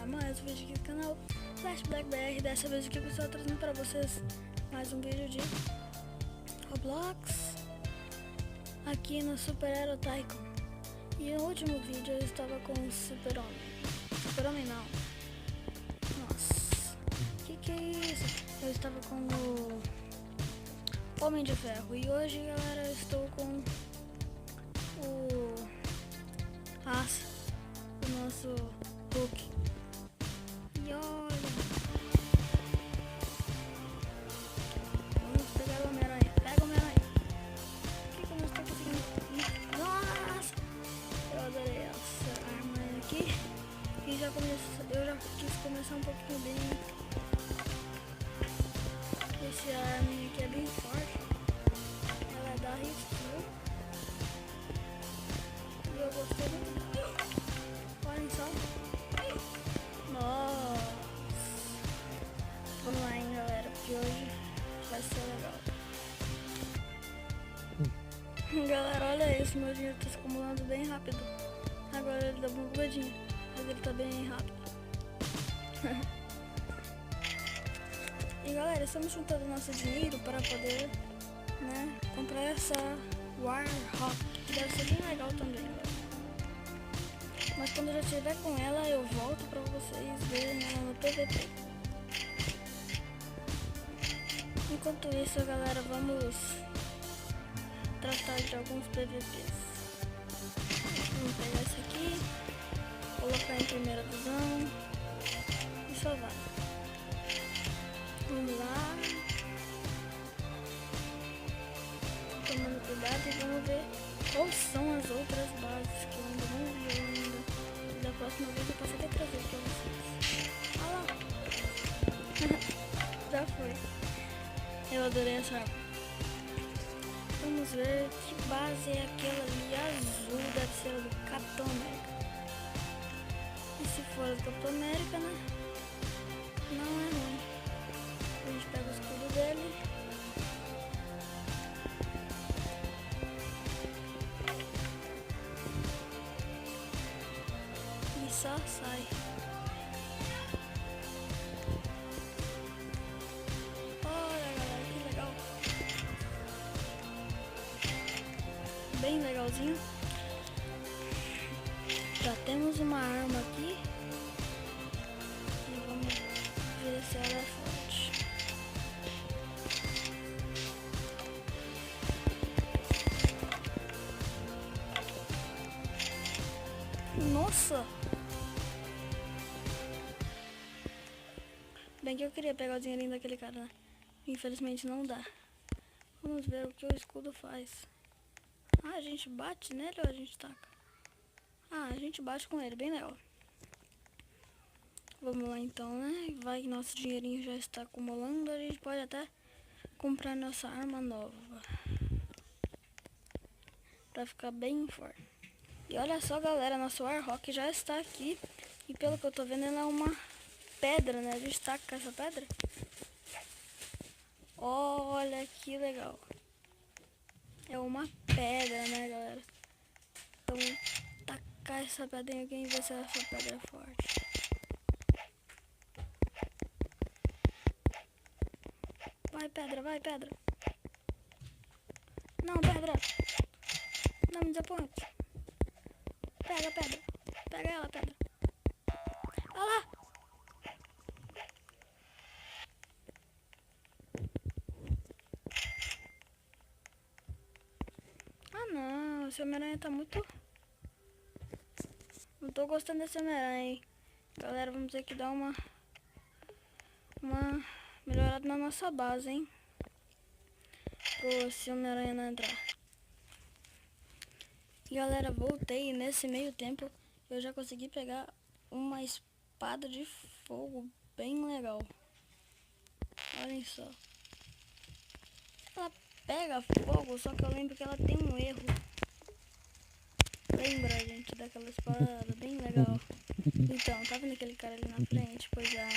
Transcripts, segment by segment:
a mais um vídeo aqui do canal Flashback BR. Dessa vez aqui eu estou trazendo para vocês mais um vídeo de Roblox aqui no Super Hero Tycoon. E no último vídeo eu estava com o Super-Homem. Super-Homem não. Nossa, que é isso? Eu estava com o Homem de Ferro. E hoje, galera, eu estou com o Asa, o nosso Hulk. E olha, vamos pegar o Homem-Aranha. Pega o Homem-Aranha. Por que eu não estou conseguindo? Nossa, eu adorei essa arma aqui. E eu já quis começar um pouquinho bem. Esse arma aqui é bem forte. Ela é da Skill. E eu gostei muito. Olhem só. Nossa. Vamos lá, hein, galera, porque hoje vai ser legal. Galera, olha isso, meu dinheiro tá se acumulando bem rápido. Agora ele dá uma bugadinha, mas ele tá bem rápido. E galera, estamos juntando nosso dinheiro para poder, né, comprar essa Warhawk, que deve ser bem legal também, galera. Mas quando eu já estiver com ela, eu volto para vocês verem ela no PVP. Enquanto isso, galera, vamos tratar de alguns PVPs. Vamos pegar esse aqui, colocar em primeira visão e salvar. Vamos lá, tomando cuidado e vamos ver quais são as outras bases que eu ainda não vi ainda. E da próxima vez eu posso até trazer pra vocês. Olha lá. Já foi. Eu adorei essa arma. Vamos ver que base é aquela ali azul, deve ser a do Capitão América. E se for a do Capitão América, né? Não é ruim. A gente pega o escudo dele. E só sai. Olha, galera, que legal. Bem legalzinho. Já temos uma arma aqui. E vamos ver se ela é forte. Nossa! Bem que eu queria pegar o dinheirinho daquele cara, né? Infelizmente não dá. Vamos ver o que o escudo faz. Ah, a gente bate nele ou a gente taca? Ah, a gente bate com ele, bem legal. Vamos lá então, né? Vai que nosso dinheirinho já está acumulando. A gente pode até comprar nossa arma nova pra ficar bem forte. E olha só, galera, nosso Warhawk já está aqui. E pelo que eu tô vendo, ela é uma pedra, né? A gente taca com essa pedra. Olha que legal. É uma pedra, né, galera? Então, tacar essa pedrinha aqui e ver se essa pedra é forte. Vai, pedra, vai, pedra. Não, pedra. Não me desaponte. Pega a pedra. Pega ela, pedra. Olha lá. Ah, não. Esse Homem-Aranha tá muito... Não tô gostando desse Homem-Aranha. Galera, vamos ter que dar uma melhorada na nossa base, hein? Pra esse Homem-Aranha não entrar. E galera, voltei e nesse meio tempo eu já consegui pegar uma espada de fogo bem legal. Olhem só. Ela pega fogo, só que eu lembro que ela tem um erro. Lembra, gente, daquela espada bem legal. Então, tá vendo aquele cara ali na frente? Pois já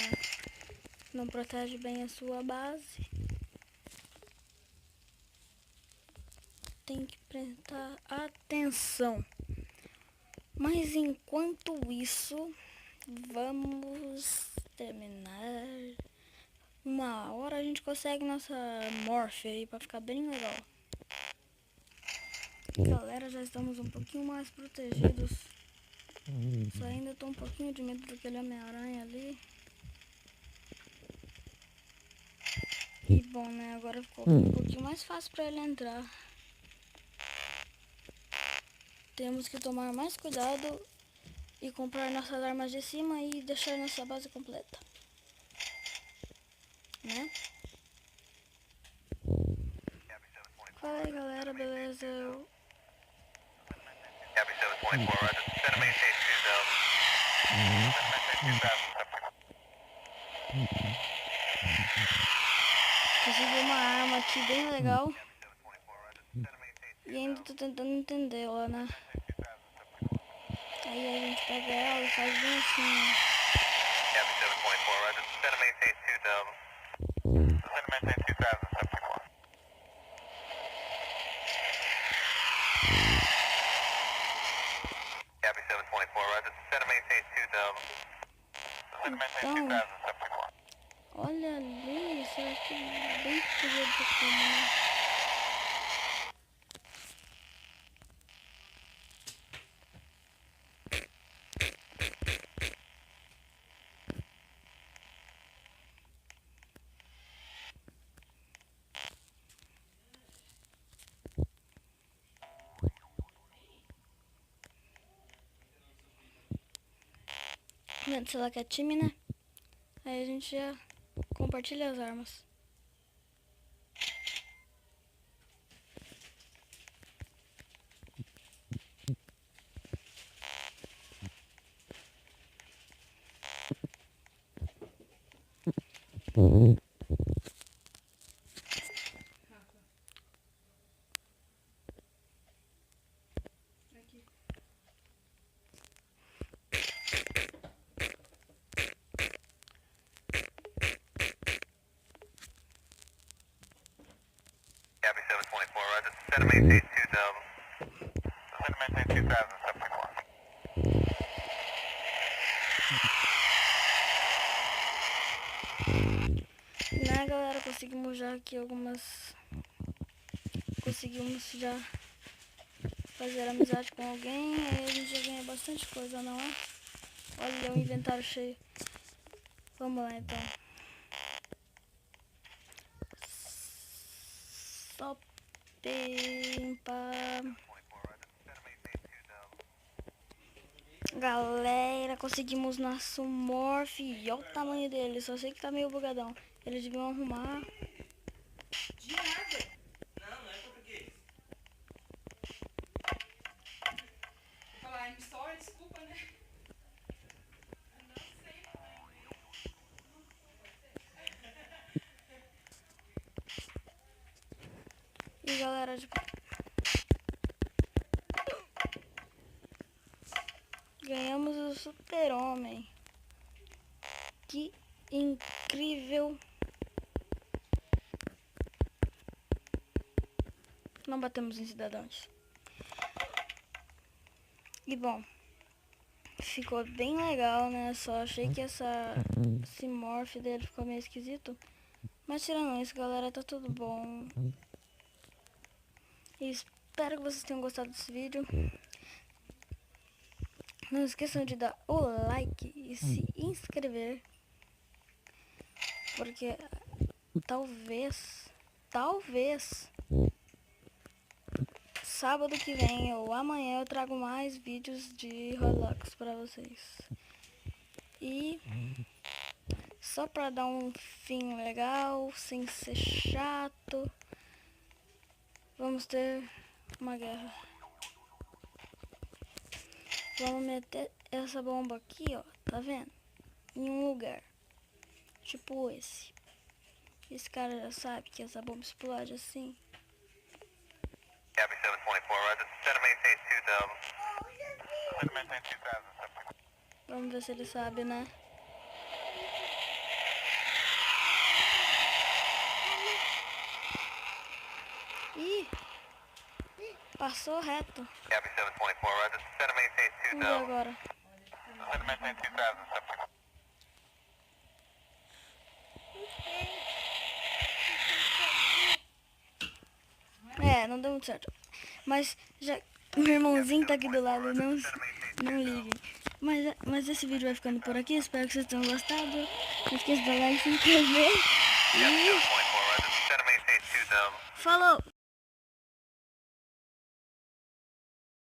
não protege bem a sua base. Tem que prestar atenção. Mas enquanto isso, vamos terminar. 1 hora a gente consegue nossa morph aí pra ficar bem legal. Galera, já estamos um pouquinho mais protegidos. Só ainda tô um pouquinho de medo daquele Homem-Aranha ali. E bom, né? Agora ficou um pouquinho mais fácil pra ele entrar. Temos que tomar mais cuidado e comprar nossas armas de cima e deixar nossa base completa. Né? Fala aí, galera, beleza? Consegui uma arma aqui bem legal. E ainda tô tentando entender ela, né? Aí a gente pega ela e faz bem assim, ó. Então, olha ali, isso aqui bem frio de como, né? Se ela quer time, né? Aí a gente já compartilha as armas. Né, galera, conseguimos já aqui algumas... Conseguimos já fazer amizade com alguém. Aí a gente já ganha bastante coisa, não é? Olha o inventário cheio. Vamos lá, então. Só pimpa. Galera, conseguimos nosso morph. E olha o tamanho dele. Só sei que tá meio bugadão. Eles deviam arrumar. De nada. Não é português. Vou falar I'm sorry, desculpa, né? Eu não sei falar inglês. E galera, tipo, ganhamos o Super-Homem. Que incrível. Não batemos em cidadãos. E bom, ficou bem legal, né? Só achei que esse morph dele ficou meio esquisito. Mas tirando isso, galera, tá tudo bom. E espero que vocês tenham gostado desse vídeo. Não esqueçam de dar o like e se inscrever. Porque talvez sábado que vem ou amanhã eu trago mais vídeos de Roblox pra vocês. E só pra dar um fim legal, sem ser chato, vamos ter uma guerra. Vamos meter essa bomba aqui, ó, tá vendo? Em um lugar, tipo esse. Esse cara já sabe que essa bomba explode assim. Vamos ver se ele sabe, né? Ih, passou reto. Vamos ver agora. É, não deu muito certo. Mas já o meu irmãozinho tá aqui do lado, não ligue. Mas esse vídeo vai ficando por aqui. Espero que vocês tenham gostado. Não esqueça de dar like, se inscrever. E falou!